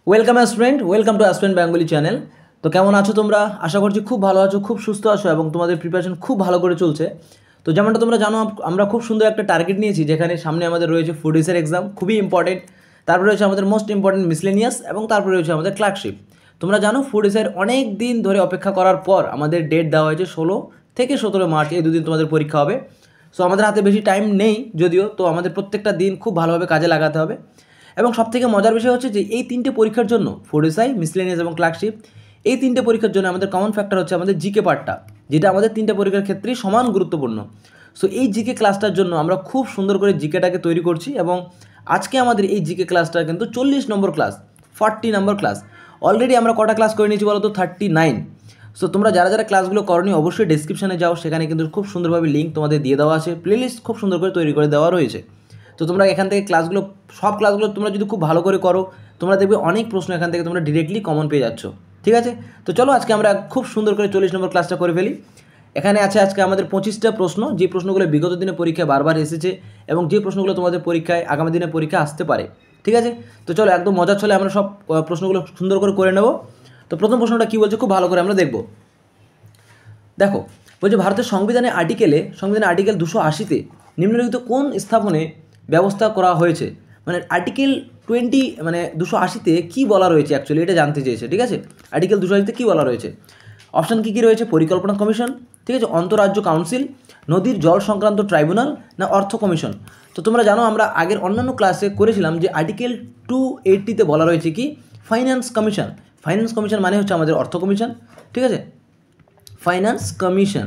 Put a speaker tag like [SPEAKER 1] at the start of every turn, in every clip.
[SPEAKER 1] Welcome student, welcome to student Bengali channel. তো কেমন আছো তোমরা? আশা করছি খুব ভালো আছো, খুব সুস্থ আছো এবং তোমাদের প্রিপারেশন খুব ভালো করে চলছে। তো যেমনটা তোমরা জানো, আমরা খুব সুন্দর একটা টার্গেট নিয়েছি, যেখানে সামনে আমাদের রয়েছে ফুডিসের এক্সাম, খুবই ইম্পর্টেন্ট। তারপরে রয়েছে আমাদের মোস্ট ইম্পর্টেন্ট মিসলেনিয়াস এবং তারপরে রয়েছে আমাদের ক্লার্কশিপ। তোমরা জানো ফুডিসের অনেক দিন ধরে অপেক্ষা করার পর আমাদের ডেট দেওয়া হয়েছে 16 থেকে 17 মার্চ, এই দুদিন তোমাদের পরীক্ষা হবে। সো আমাদের হাতে বেশি টাইম নেই যদিও, তো আমাদের প্রত্যেকটা দিন খুব ভালোভাবে কাজে লাগাতে হবে। এবং সবথেকে মজার বিষয় হচ্ছে যে এই তিনটে পরীক্ষার জন্য ফোরেসাই, মিসলেনিয়াস এবং ক্লার্কশিপ, এই তিনটে পরীক্ষার জন্য আমাদের কমন ফ্যাক্টর হচ্ছে আমাদের জিকে পার্টটা, যেটা আমাদের তিনটে পরীক্ষার ক্ষেত্রেই সমান গুরুত্বপূর্ণ। সো এই জিকে ক্লাসটার জন্য আমরা খুব সুন্দর করে জিকেটাকে তৈরি করছি এবং আজকে আমাদের এই জিকে ক্লাসটা কিন্তু 40 নম্বর ক্লাস, 40 নম্বর ক্লাস। অলরেডি আমরা কটা ক্লাস করে নিয়েছি বলো তো? 39। সো তোমরা যারা যারা ক্লাসগুলো করনি অবশ্যই ডেসক্রিপশনে যাও, সেখানে কিন্তু খুব সুন্দরভাবে লিঙ্ক তোমাদের দিয়ে দেওয়া আছে, প্লেলিস্ট খুব সুন্দর করে তৈরি করে দেওয়া রয়েছে। তো তোমরা এখান থেকে ক্লাসগুলো, সব ক্লাসগুলো তোমরা যদি খুব ভালো করে করো, তোমরা দেখবে অনেক প্রশ্ন এখান থেকে তোমরা ডিরেক্টলি কমন পেয়ে যাচ্ছ। ঠিক আছে, তো চলো আজকে আমরা খুব সুন্দর করে 40 নম্বর ক্লাসটা করে ফেলি। এখানে আছে আজকে আমাদের 25টা প্রশ্ন, যে প্রশ্নগুলো বিগত দিনে পরীক্ষায় বারবার এসেছে এবং যে প্রশ্নগুলো তোমাদের পরীক্ষায় আগামী দিনে পরীক্ষা আসতে পারে। ঠিক আছে, তো চলো একদম মজার ছলে আমরা সব প্রশ্নগুলো সুন্দর করে নেব। তো প্রথম প্রশ্নটা কী বলছে খুব ভালো করে আমরা দেখব। দেখো, বলছে ভারতের সংবিধানের আর্টিকেল 280-তে নিম্নলিখিত কোন স্থাপনে ব্যবস্থা করা হয়েছে? মানে আর্টিকেল 20, মানে 280-তে কী বলা রয়েছে অ্যাকচুয়ালি, এটা জানতে চেয়েছে। ঠিক আছে, আর্টিকেল 280-তে কী বলা রয়েছে? অপশান কী কী রয়েছে? পরিকল্পনা কমিশন, ঠিক আছে, অন্তরাজ্য কাউন্সিল, নদীর জল সংক্রান্ত ট্রাইব্যুনাল, না অর্থ কমিশন? তো তোমরা জানো আমরা আগের অন্যান্য ক্লাসে করেছিলাম যে আর্টিকেল 280-তে বলা রয়েছে কি ফাইন্যান্স কমিশন। ফাইন্যান্স কমিশন মানে হচ্ছে আমাদের অর্থ কমিশন। ঠিক আছে, ফাইন্যান্স কমিশন।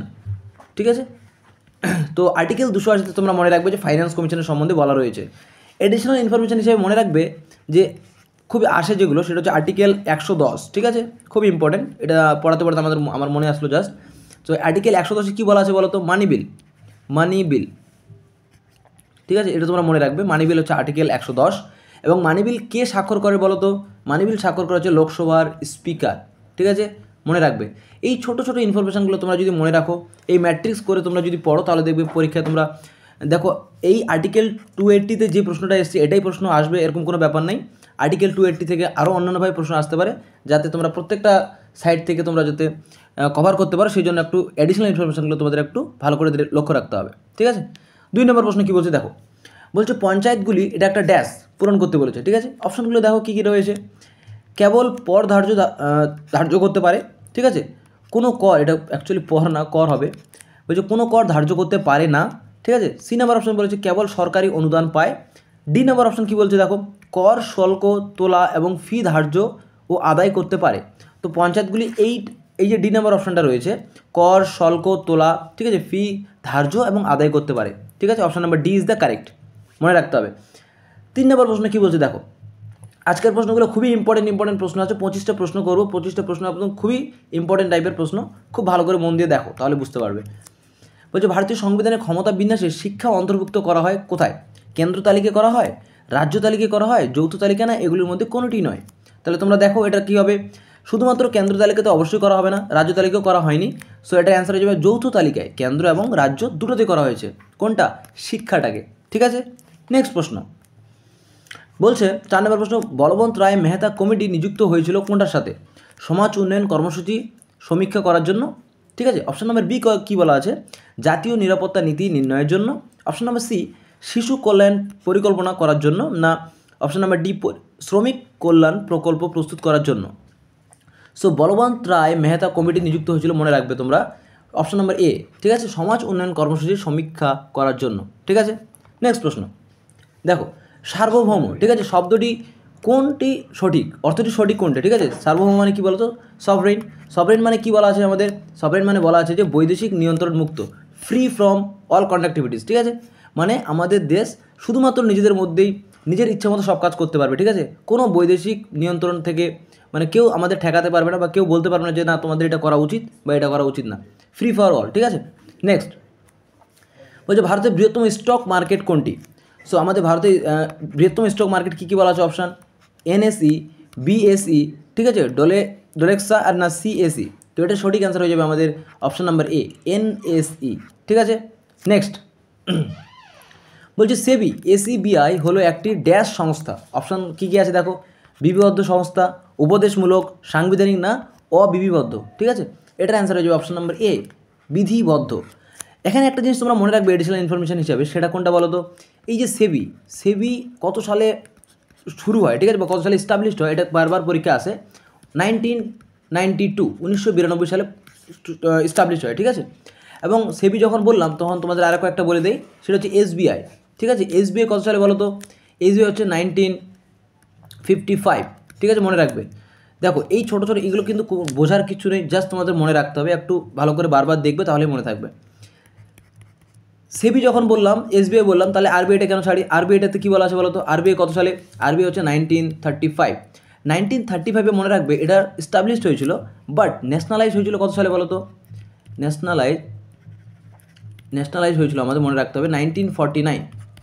[SPEAKER 1] ঠিক আছে, তো আর্টিকেল 280-তে তোমরা মনে রাখবে যে ফাইন্যান্স কমিশনের সম্বন্ধে বলা রয়েছে। এডিশনাল ইনফরমেশন হিসেবে মনে রাখবে যে খুবই আসে যেগুলো, সেটা হচ্ছে আর্টিকেল 110। ঠিক আছে, খুব ইম্পর্টেন্ট, এটা পড়াতে পড়াতে আমার মনে আসলো জাস্ট। তো আর্টিকেল 110-এ কী বলা আছে বলো তো? মানি বিল। ঠিক আছে, এটা তোমরা মনে রাখবে, মানি বিল হচ্ছে আর্টিকেল 110। এবং মানি বিল কে স্বাক্ষর করে বলো তো? মানি বিল স্বাক্ষর করা হচ্ছে লোকসভার স্পিকার। ঠিক আছে, মনে রাখবে। এই ছোটো ছোটো ইনফরমেশানগুলো তোমরা যদি মনে রাখো, এই ম্যাট্রিক্স করে তোমরা যদি পড়ো, তাহলে দেখবে পরীক্ষায় তোমরা দেখো এই আর্টিকেল 280-তে যে প্রশ্নটা এসছে এটাই প্রশ্ন আসবে এরকম কোনো ব্যাপার নেই। আর্টিকেল 280 থেকে আরও অন্যান্যভাবে প্রশ্ন আসতে পারে, যাতে তোমরা প্রত্যেকটা সাইড থেকে তোমরা যাতে কভার করতে পারো, সেই জন্য একটু অ্যাডিশনাল ইনফরমেশানগুলো তোমাদের একটু ভালো করে লক্ষ্য রাখতে হবে। ঠিক আছে, 2 নম্বর প্রশ্ন কী বলছে দেখো। বলছে পঞ্চায়েতগুলি, এটা একটা ড্যাশ পূরণ করতে বলেছে। ঠিক আছে, অপশানগুলো দেখো কী কী রয়েছে। কেবল পর ধার্য করতে পারে। ঠিক আছে, কোনো কর, এটা অ্যাকচুয়ালি পর না কর হবে, বলছে কোনো কর ধার্য করতে পারে না। ঠিক আছে, সি নাম্বার অপশান বলেছে কেবল সরকারি অনুদান পায়। ডি নাম্বার অপশান কী বলছে দেখো, কর, শুল্ক তোলা এবং ফি ধার্য ও আদায় করতে পারে। তো পঞ্চায়েতগুলি এই যে ডি নাম্বার অপশানটা রয়েছে, কর, শুল্ক তোলা, ঠিক আছে, ফি ধার্য এবং আদায় করতে পারে। ঠিক আছে, option number D is the correct, মনে রাখতে হবে। 3 নম্বর প্রশ্ন কী বলছে দেখো। আজকের প্রশ্নগুলো খুবই ইম্পর্টেন্ট প্রশ্ন আছে, 25টা প্রশ্ন করবো, 25টা প্রশ্ন একদম খুবই ইম্পর্টেন্ট টাইপের প্রশ্ন, খুব ভালো করে মন দিয়ে দেখো তাহলে বুঝতে পারবে। বলছে ভারতীয় সংবিধানের ক্ষমতা বিন্যাসে শিক্ষা অন্তর্ভুক্ত করা হয় কোথায়? কেন্দ্র তালিকা করা হয়, রাজ্য তালিকা করা হয়, যৌথ তালিকা, না এগুলির মধ্যে কোনোটি নয়? তাহলে তোমরা দেখো এটা কী হবে। শুধুমাত্র কেন্দ্র তালিকাতে অবশ্যই করা হবে না, রাজ্য তালিকাও করা হয়নি। সো এটার অ্যান্সার হয়ে যাবে যৌথ তালিকায়, কেন্দ্র এবং রাজ্য দুটোতে করা হয়েছে। কোনটা? শিক্ষাটাকে। ঠিক আছে, নেক্সট প্রশ্ন বলছে 4 নম্বর প্রশ্ন, বলবন্ত রায় মেহতা কমিটি নিযুক্ত হয়েছিল কোনটার সাথে? সমাজ উন্নয়ন কর্মসূচি সমীক্ষা করার জন্য। ঠিক আছে, অপশান নম্বর বি কী বলা আছে? জাতীয় নিরাপত্তা নীতি নির্ণয়ের জন্য। অপশান নম্বর সি শিশু কল্যাণ পরিকল্পনা করার জন্য, না অপশান নাম্বার ডি শ্রমিক কল্যাণ প্রকল্প প্রস্তুত করার জন্য? সো বলবন্ত রায় মেহতা কমিটি নিযুক্ত হয়েছিল, মনে রাখবে তোমরা, অপশান নাম্বার এ। ঠিক আছে, সমাজ উন্নয়ন কর্মসূচির সমীক্ষা করার জন্য। ঠিক আছে, নেক্সট প্রশ্ন দেখো, সার্বভৌম। ঠিক আছে, শব্দটি কোনটি সঠিক, অর্থটি সঠিক কোনটা? ঠিক আছে, সার্বভৌম মানে কী বলতো? সভরেন। সভরেন মানে কী বলা আছে আমাদের? সভরেন মানে বলা আছে যে বৈদেশিক নিয়ন্ত্রণ মুক্ত, ফ্রি ফ্রম অল কন্ডাক্টিভিটিস। ঠিক আছে, মানে আমাদের দেশ শুধুমাত্র নিজেদের মধ্যেই নিজের ইচ্ছা মতো সব কাজ করতে পারবে। ঠিক আছে, কোনো বৈদেশিক নিয়ন্ত্রণ থেকে মানে কেউ আমাদের ঠেকাতে পারবে না, বা কেউ বলতে পারবে না যে না তোমাদের এটা করা উচিত বা এটা করা উচিত না, ফ্রি ফর অল। ঠিক আছে, নেক্সট বলছে ভারতের বৃহত্তম স্টক মার্কেট কোনটি? সো আমাদের ভারতের বৃহত্তম স্টক মার্কেট কী কী বলা আছে? অপশান এনএসই, বিএসই, ঠিক আছে, ডোলেক্সা আর না সিএসই। তো এটা সঠিক অ্যান্সার হয়ে যাবে আমাদের অপশান নাম্বার এ, এনএসই। ঠিক আছে, নেক্সট বলছে সেবি, এসিবিআই হলো একটি ড্যাশ সংস্থা। অপশান কী কী আছে দেখো, বিধিবদ্ধ সংস্থা, উপদেশমূলক, সাংবিধানিক না অবিধিবদ্ধ। ঠিক আছে, এটার অ্যান্সার হয়ে যাবে অপশন নাম্বার এ, বিধিবদ্ধ। এখানে একটা জিনিস তোমরা মনে রাখবে এডিশনাল ইনফরমেশন হিসাবে, সেটা কোনটা বলো তো? এই যে সেবি, সেবি কত সালে শুরু হয়, ঠিক আছে, বা কত সালে এস্টাবলিশড হয়, এটা বারবার পরীক্ষা আসে। 1992, 1992 সালে এস্টাবলিশ হয়। ঠিক আছে, এবং সেবি যখন বললাম তখন তোমাদের আরও একটা বলে দেই, সেটা হচ্ছে এসবিআই। ঠিক আছে, এসবিআই কত সালে বলো তো? এসবিআই হচ্ছে 1955। ঠিক আছে, মনে রাখবে। দেখো এই ছোটো ছোটো এগুলো কিন্তু বোঝার কিছু নেই, জাস্ট তোমাদের মনে রাখতে হবে, একটু ভালো করে বারবার দেখবে তাহলেই মনে থাকবে। সেবি যখন বললাম, এসবিআই বললাম, তাহলে আরবিআইটা কেন ছাড়ি? আরবিআইটাতে কী বলা আছে বলো তো? আরবিআই কত সালে? আরবিআই হচ্ছে 1935। 1935-এ মনে রাখবে এটা এস্টাবলিশড হয়েছিল, বাট ন্যাশনালাইজ হয়েছিল কত সালে বলো তো? ন্যাশনালাইজ হয়েছিল, আমাদের মনে রাখতে হবে 1949।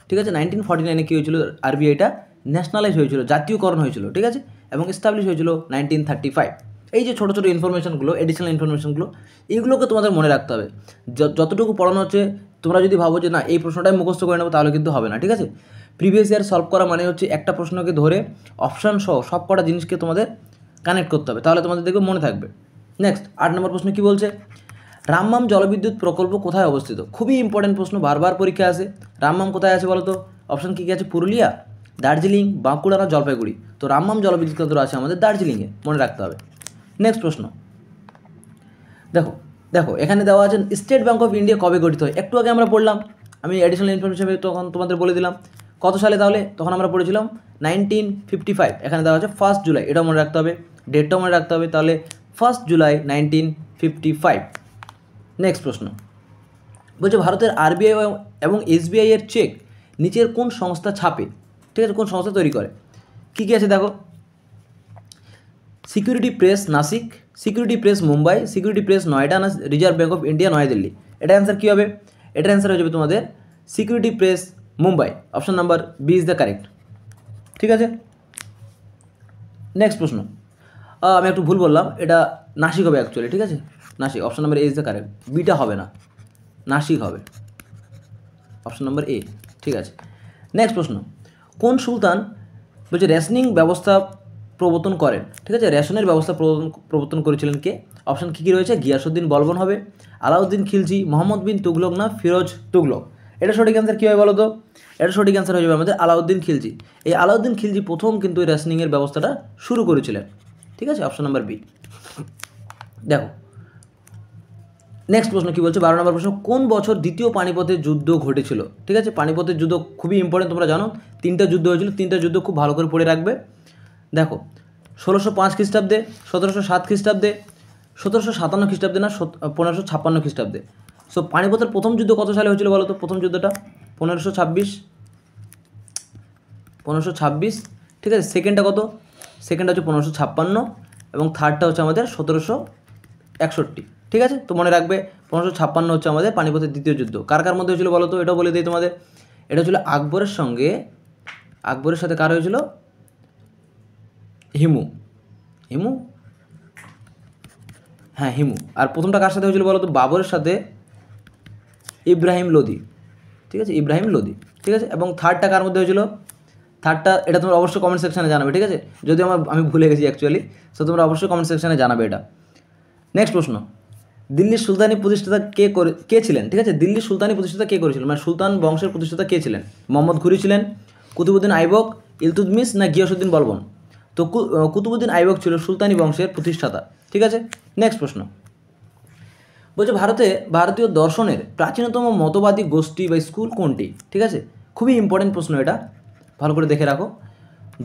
[SPEAKER 1] ঠিক আছে, 1949-এ কী হয়েছিল? আরবিআইটা ন্যাশনালাইজ হয়েছিল, জাতীয়করণ হয়েছিল। ঠিক আছে, এবং এস্টাবলিশ হয়েছিল 1935। এই যে ছোটো ছোটো ইনফরমেশনগুলো, এডিশনাল ইনফরমেশনগুলো, এইগুলোকে তোমাদের মনে রাখতে হবে। যতটুকু পড়ানো হচ্ছে, তোমরা যদি ভাবো যে না এই প্রশ্নটাই মুখস্থ করে নেবো, তাহলে কিন্তু হবে না। ঠিক আছে, প্রিভিয়াস ইয়ার সলভ করা মানে হচ্ছে একটা প্রশ্নকে ধরে অপশান সহ সব কটা জিনিসকে তোমাদের কানেক্ট করতে হবে, তাহলে তোমাদের দেখবে মনে থাকবে। নেক্সট 8 নম্বর প্রশ্ন কী বলছে? রামমাম জলবিদ্যুৎ প্রকল্প কোথায় অবস্থিত? খুবই ইম্পর্টেন্ট প্রশ্ন, বারবার পরীক্ষা আসে। রামমাম কোথায় আছে বলো তো? অপশান কী কী আছে? পুরুলিয়া, দার্জিলিং, বাঁকুড়া না জলপাইগুড়ি? তো রামমাম জলবিদ্যুৎ কেন্দ্র আছে আমাদের দার্জিলিংয়ে, মনে রাখতে হবে। নেক্সট প্রশ্ন দেখো, দেখো এখানে দেওয়া আছে স্টেট ব্যাঙ্ক অফ ইন্ডিয়া কবে গঠিত হয়? একটু আগে আমরা পড়লাম, আমি অ্যাডিশনাল ইনফরমেশন তখন তোমাদের বলে দিলাম কত সালে, তাহলে তখন আমরা পড়েছিলাম 1955। এখানে দেওয়া আছে 1 জুলাই, এটাও মনে রাখতে হবে, ডেটটাও মনে রাখতে হবে, তাহলে 1 জুলাই 1955। নেক্সট প্রশ্ন বলছে ভারতের আরবিআই এবং এসবিআই এর চেক নিচের কোন সংস্থা ছাপে? ঠিক আছে, কোন সংস্থা তৈরি করে? কী কী আছে দেখো, security press Nashik, security press Mumbai, security press Noida না Reserve Bank of India New Delhi? এটার অ্যান্সার কী হবে? এটার অ্যান্সার হয়ে যাবে তোমাদের security press Mumbai. Option number B is the correct. ঠিক আছে, নেক্সট প্রশ্ন, আমি একটু ভুল বললাম, এটা নাসিক হবে অ্যাকচুয়ালি। ঠিক আছে, Nashik, option number A is the correct, beta হবে না, নাসিক হবে, অপশন নাম্বার এ। ঠিক আছে, নেক্সট প্রশ্ন, কোন সুলতান বলছে রেশনিং ব্যবস্থা প্রবর্তন করেন? ঠিক আছে, রেশনের ব্যবস্থা প্রবর্তন করেছিলেন কে? অপশান কী কী রয়েছে? গিয়াসুদ্দিন বলবন হবে, আলাউদ্দিন খিলজি, মোহাম্মদ বিন তুগলক না ফিরোজ তুগলক? এটা সঠিক অ্যান্সার কী হবে বলো তো? এটা সঠিক অ্যান্সার হয়ে যাবে আমাদের আলাউদ্দিন খিলজি। এই আলাউদ্দিন খিলজি প্রথম কিন্তু এই রেশনিংয়ের ব্যবস্থাটা শুরু করেছিলেন। ঠিক আছে, অপশন নাম্বার বি। দেখো নেক্সট প্রশ্ন কী বলছে? 12 নম্বর প্রশ্ন, কোন বছর দ্বিতীয় পানিপথের যুদ্ধ ঘটেছিল? ঠিক আছে, পানিপথের যুদ্ধ খুবই ইম্পর্টেন্ট, তোমরা জানো 3টা যুদ্ধ হয়েছিল, 3টা যুদ্ধ খুব ভালো করে পড়ে রাখবে। দেখো 1605 খ্রিস্টাব্দে, 1707 খ্রিস্টাব্দে, 1757 খ্রিস্টাব্দে না 1556 খ্রিস্টাব্দে? সো পানিপথের প্রথম যুদ্ধ কত সালে হয়েছিল বলো তো? প্রথম যুদ্ধটা 1526। ঠিক আছে, সেকেন্ডটা কত? সেকেন্ডটা হচ্ছে 1556, এবং থার্ডটা হচ্ছে আমাদের 1761। ঠিক আছে, তো মনে রাখবে 1556 হচ্ছে আমাদের পানিপথের দ্বিতীয় যুদ্ধ। কার কার মধ্যে হয়েছিল বলো তো? এটাও বলে দিই তোমাদের, এটা ছিল আকবরের সঙ্গে, আকবরের সাথে কার হয়েছিল? হিমু, হ্যাঁ হিমু। আর প্রথমটা কার সাথে হয়েছিল বলো তো? বাবরের সাথে ইব্রাহিম লোদি। ঠিক আছে, ইব্রাহিম লোদি। ঠিক আছে, এবং থার্ডটা কার মধ্যে হয়েছিল? থার্ডটা এটা তোমরা অবশ্যই কমেন্ট সেকশানে জানাবে। ঠিক আছে, যদি আমি ভুলে গেছি অ্যাকচুয়ালি, সো তোমরা অবশ্যই কমেন্ট সেকশানে জানাবে এটা। নেক্সট প্রশ্ন, দিল্লির সুলতানি প্রতিষ্ঠাতা কে ছিলেন? ঠিক আছে, দিল্লির সুলতানি প্রতিষ্ঠাতা কে করেছিলেন, মানে সুলতান বংশের প্রতিষ্ঠাতা কে ছিলেন? মোহাম্মদ ঘুরি ছিলেন, কুতুবুদ্দিন আইবক, ইলতুৎমিশ না গিয়াসুদ্দিন বলবন? তো কুতুবুদ্দিন আইবক ছিল সুলতানি বংশের প্রতিষ্ঠাতা। ঠিক আছে, নেক্সট প্রশ্ন বলছে ভারতীয় দর্শনের প্রাচীনতম মতবাদী গোষ্ঠী বা স্কুল কোনটি? ঠিক আছে, খুবই ইম্পর্টেন্ট প্রশ্ন, এটা ভালো করে দেখে রাখো।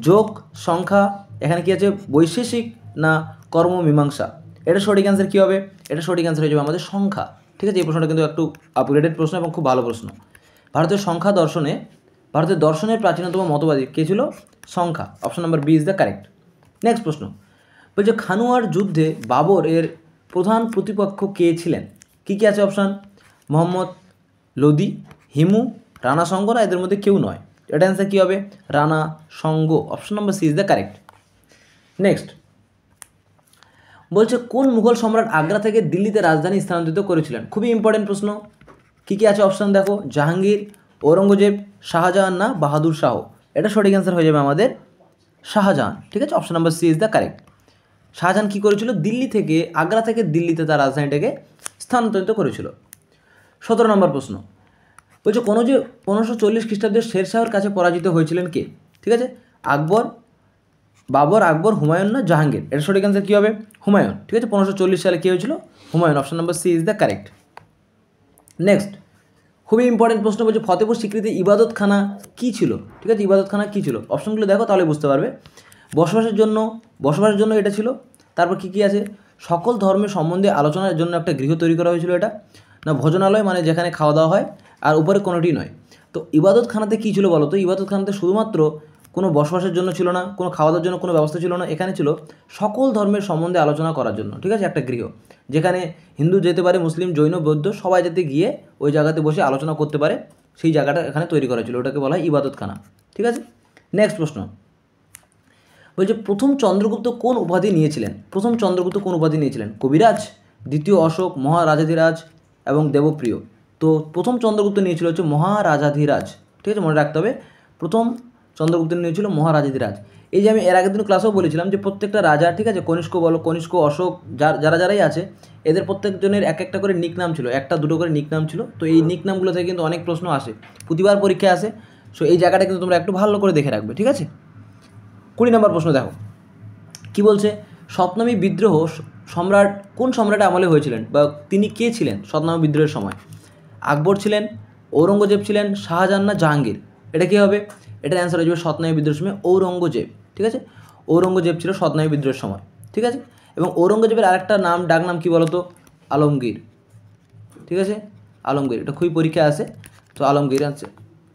[SPEAKER 1] যোগ, সংখ্যা, এখানে কী আছে? বৈশেষিক না কর্মমীমাংসা? এটা সঠিক অ্যান্সার কী হবে? এটা সঠিক অ্যান্সার হয়ে যাবে আমাদের সংখ্যা। ঠিক আছে, এই প্রশ্নটা কিন্তু একটু আপগ্রেডেড প্রশ্ন এবং খুব ভালো প্রশ্ন। ভারতের দর্শনের প্রাচীনতম মতবাদী কে ছিল? সংখ্যা। Option number B is the correct. Next প্রশ্ন বলছে খানুয়ার যুদ্ধে বাবর এর প্রধান প্রতিপক্ষ কে ছিলেন? কী কী আছে অপশান? মোহাম্মদ লোদি, হিমু, রানা সঙ্গ না এদের মধ্যে কেউ নয়? এটা অ্যান্সার কী হবে? Rana Sanga. Option number C is the correct. Next বলছে কোন মুঘল সম্রাট আগ্রা থেকে দিল্লিতে রাজধানী স্থানান্তরিত করেছিলেন? খুবই ইম্পর্টেন্ট প্রশ্ন। কী কী আছে অপশান দেখো, জাহাঙ্গীর, ঔরঙ্গজেব, শাহজাহান না বাহাদুর শাহ? এটা সঠিক অ্যান্সার হয়ে যাবে আমাদের শাহজাহান। ঠিক আছে, option number C is the correct. Shahjahan কী করেছিল, দিল্লি থেকে, আগ্রা থেকে দিল্লিতে তার রাজধানীটাকে স্থানান্তরিত করেছিল। 17 নম্বর প্রশ্ন বলছে, কোনো যে 1540 খ্রিস্টাব্দে শেরশাহর কাছে পরাজিত হয়েছিলেন কে? ঠিক আছে, আকবর, বাবর, আকবর, হুমায়ুন না জাহাঙ্গীর? এটা সঠিক অ্যান্সার কী হবে? হুমায়ুন। ঠিক আছে, 1540 সালে কী হয়েছিল? Humayun. Option number C is the correct. Next, খুবই ইম্পর্টেন্ট প্রশ্ন বলছে, ফতেপুর স্বীকৃতি ইবাদতখানা কী ছিল? ঠিক আছে, ইবাদতখানা কী ছিল? অপশনগুলো দেখো তাহলে বুঝতে পারবে। বসবাসের জন্য এটা ছিল। তারপর কী কী আছে? সকল ধর্মের সম্বন্ধে আলোচনার জন্য একটা গৃহ তৈরি করা হয়েছিল। এটা না ভোজনালয়, মানে যেখানে খাওয়া দাওয়া হয়, আর উপরে কোনোটি নয়। তো ইবাদতখানাতে কী ছিল বলো তো? ইবাদতখানাতে শুধুমাত্র কোনো বসবাসের জন্য ছিল না, কোনো খাওয়া দাওয়ার জন্য কোনো ব্যবস্থা ছিল না, এখানে ছিল সকল ধর্মের সম্বন্ধে আলোচনা করার জন্য। ঠিক আছে, একটা গৃহ যেখানে হিন্দু যেতে পারে, মুসলিম, জৈন, বৌদ্ধ সবাই যাতে গিয়ে ওই জায়গাতে বসে আলোচনা করতে পারে, সেই জায়গাটা এখানে তৈরি করা ছিল। ওটাকে বলা হয় ইবাদতখানা। ঠিক আছে, নেক্সট প্রশ্ন বলছে, প্রথম চন্দ্রগুপ্ত কোন উপাধি নিয়েছিলেন? প্রথম চন্দ্রগুপ্ত কোন উপাধি নিয়েছিলেন? কবিরাজ, দ্বিতীয় অশোক, মহারাজাধিরাজ এবং দেবপ্রিয়। তো প্রথম চন্দ্রগুপ্ত নিয়েছিল হচ্ছে মহারাজাধিরাজ। ঠিক আছে, মনে রাখতে হবে, প্রথম চন্দ্রগুপ্ত নিয়েছিল মহারাজাধিরাজ। এই যে আমি এর আগের দিন ক্লাসেও বলেছিলাম যে প্রত্যেকটা রাজা, ঠিক আছে, কনিষ্ক বলো, কনিষ্ক, অশোক, যারাই আছে, এদের প্রত্যেকজনের এক একটা করে নিক নাম ছিল, একটা দুটো করে নিক নাম ছিল। তো এই নিক নামগুলো থেকে কিন্তু অনেক প্রশ্ন আসে, প্রতিবার পরীক্ষায় আসে। সো এই জায়গাটা কিন্তু তোমরা একটু ভালো করে দেখে রাখবে। ঠিক আছে, 20 নম্বর প্রশ্ন দেখো কি বলছে, সতনামী বিদ্রোহ সম্রাট কোন সম্রাট আমলে হয়েছিলেন, বা তিনি কে ছিলেন সতনামী বিদ্রোহের সময়? আকবর ছিলেন, ঔরঙ্গজেব ছিলেন, শাহজাহান না জাহাঙ্গীর? এটা কী হবে? এটার অ্যান্সার হয়ে যাবে সতনামী বিদ্রোহের সময় ঔরঙ্গজেব। ঠিক আছে, ঔরঙ্গজেব ছিল সতনামী বিদ্রোহের সময়। ঠিক আছে, এবং ঔরঙ্গজেবের আরেকটা নাম, ডাক নাম কী বলতো? আলমগীর। ঠিক আছে, আলমগীর, এটা খুবই পরীক্ষা আসে, তো আলমগীর আছে।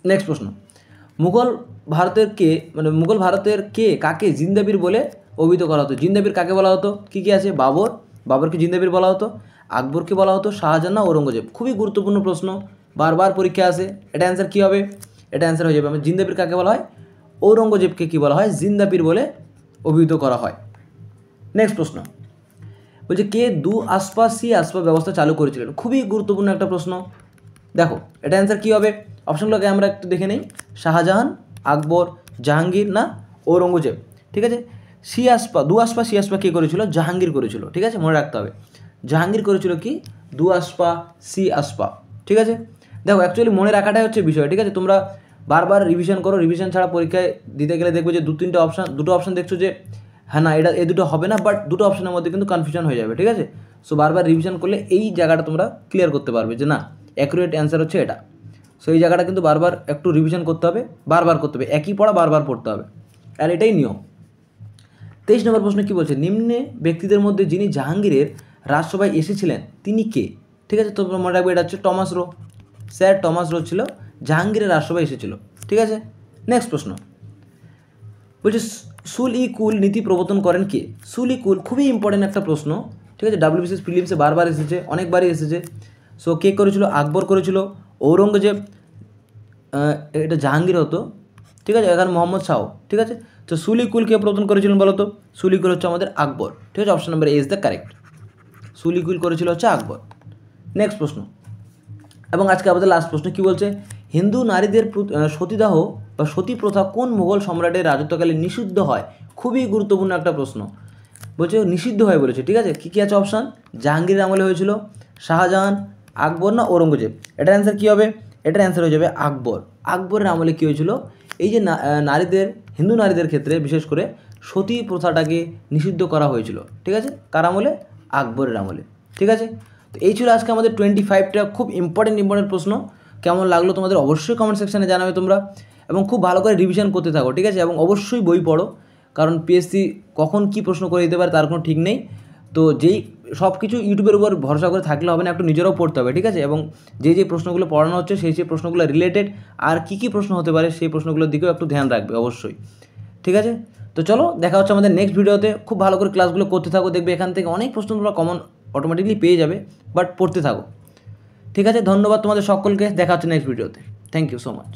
[SPEAKER 1] নেক্সট প্রশ্ন, মুঘল ভারতের কাকে জিন্দাবির বলে অভিহিত করা হতো? জিন্দাবির কাকে বলা হতো? কী কী আছে? বাবরকে জিন্দাবির বলা হতো, আকবরকে বলা হতো, শাহজাহান না ঔরঙ্গজেব? খুবই গুরুত্বপূর্ণ প্রশ্ন, বারবার পরীক্ষা আসে। এটা অ্যান্সার কী হবে? এটা অ্যান্সার হয়ে যাবে, আমি জিন্দাবির কাকে বলা হয়? ঔরঙ্গজেবকে কী বলা হয়? জিন্দাবির বলে অভিহিত করা হয়। নেক্সট প্রশ্ন বলছে, কে দু আসপা সি আসপা ব্যবস্থা চালু করেছিলেন? খুবই গুরুত্বপূর্ণ একটা প্রশ্ন। দেখো এটা অ্যান্সার কী হবে? অপশনগুলোকে আমরা একটু দেখে নিই। শাহজাহান, আকবর, জাহাঙ্গীর না ঔরঙ্গজেব? ঠিক আছে, দু আসপা সি আসপা কে করেছিল? জাহাঙ্গীর করেছিল। ঠিক আছে, মনে রাখতে হবে, জাহাঙ্গীর করেছিল কি? দু আসপা সি আসপা। ঠিক আছে, দেখো অ্যাকচুয়ালি মনে রাখাটাই হচ্ছে বিষয়। ঠিক আছে, তোমরা বারবার রিভিশন করো, রিভিশন ছাড়া পরীক্ষায় দিতে গেলে দেখবে যে দুটো অপশান দেখছো যে হ্যাঁ না এটা দুটো হবে না, বাট দুটো অপশানের মধ্যে কিন্তু কনফিউশন হয়ে যাবে। ঠিক আছে, সো বারবার রিভিশন করলে এই জায়গাটা তোমরা ক্লিয়ার করতে পারবে যে না অ্যাকুরেট অ্যান্সার হচ্ছে এটা। সো এই জায়গাটা কিন্তু বারবার একটু রিভিশন করতে হবে, বারবার করতে হবে, একই পড়া বারবার পড়তে হবে, আর এটাই নিয়ম। 23 নম্বর প্রশ্ন কী বলছে, নিম্নে ব্যক্তিদের মধ্যে যিনি জাহাঙ্গীরের রাজসভায় এসেছিলেন তিনি কে? ঠিক আছে, তো মনে রাখবে এটা হচ্ছে Thomas Roe. Sir Thomas Roe ছিল জাহাঙ্গীরের রাজসভায় এসেছিল। ঠিক আছে, নেক্সট প্রশ্ন বলছে, সুল-ই-কুল নীতি প্রবর্তন করেন কে? সুল-ই-কুল খুবই ইম্পর্টেন্ট একটা প্রশ্ন। ঠিক আছে, WBCS প্রিলিমসে বারবার এসেছে, অনেকবারই এসেছে। সো কে করেছিল? আকবর করেছিল, ঔরঙ্গজেব, এটা জাহাঙ্গীর হতো। ঠিক আছে, এখানে মোহাম্মদ শাহ। ঠিক আছে, তো সুল-ই-কুল কে প্রবর্তন করেছিলেন বলো তো? সুল-ই-কুল হচ্ছে আমাদের আকবর। ঠিক আছে, option number A is the correct. সুল-ই-কুল করেছিল হচ্ছে আকবর। নেক্সট প্রশ্ন, এবং আজকে আমাদের লাস্ট প্রশ্ন কী বলছে, হিন্দু নারীদের সতীদাহ বা সতী প্রথা কোন মুঘল সম্রাটের রাজত্বকালে নিষিদ্ধ হয়? খুবই গুরুত্বপূর্ণ একটা প্রশ্ন, বলছে নিষিদ্ধ হয় বলেছে। ঠিক আছে, কী কী আছে অপশান? জাহাঙ্গীরের আমলে হয়েছিল, শাহজাহান, আকবর না ঔরঙ্গজেব? এটার অ্যান্সার কী হবে? এটার অ্যান্সার হয়ে যাবে আকবর। আকবরের আমলে কী হয়েছিল? এই যে হিন্দু নারীদের ক্ষেত্রে বিশেষ করে সতী প্রথাটাকে নিষিদ্ধ করা হয়েছিল। ঠিক আছে, কার আমলে? আকবরের আমলে। ঠিক আছে, তো এই ছিল আজকে আমাদের 25টা খুব ইম্পর্টেন্ট প্রশ্ন। কেমন লাগলো তোমাদের অবশ্যই কমেন্ট সেকশানে জানাবে তোমরা, এবং খুব ভালো করে রিভিশন করতে থাকো। ঠিক আছে, এবং অবশ্যই বই পড়ো, কারণ পিএসসি কখন কী প্রশ্ন করে দিতে পারে তার কোনো ঠিক নেই। তো সব কিছু ইউটিউবের উপর ভরসা করে থাকলে হবে না, একটু নিজেরাও পড়তে হবে। ঠিক আছে, এবং যে প্রশ্নগুলো পড়ানো হচ্ছে সেই প্রশ্নগুলো রিলেটেড আর কী প্রশ্ন হতে পারে সেই প্রশ্নগুলোর দিকেও একটু ধ্যান রাখবে অবশ্যই। ঠিক আছে, তো চলো দেখা হচ্ছে আমাদের নেক্সট ভিডিওতে। খুব ভালো করে ক্লাসগুলো করতে থাকো, দেখবে এখান থেকে অনেক প্রশ্ন তোমরা কমন অটোমেটিকলি পেয়ে যাবে, বাট পড়তে থাকো। ঠিক আছে, ধন্যবাদ তোমাদের সকলকে, দেখা হচ্ছে নেক্সট ভিডিওতে। Thank you so much.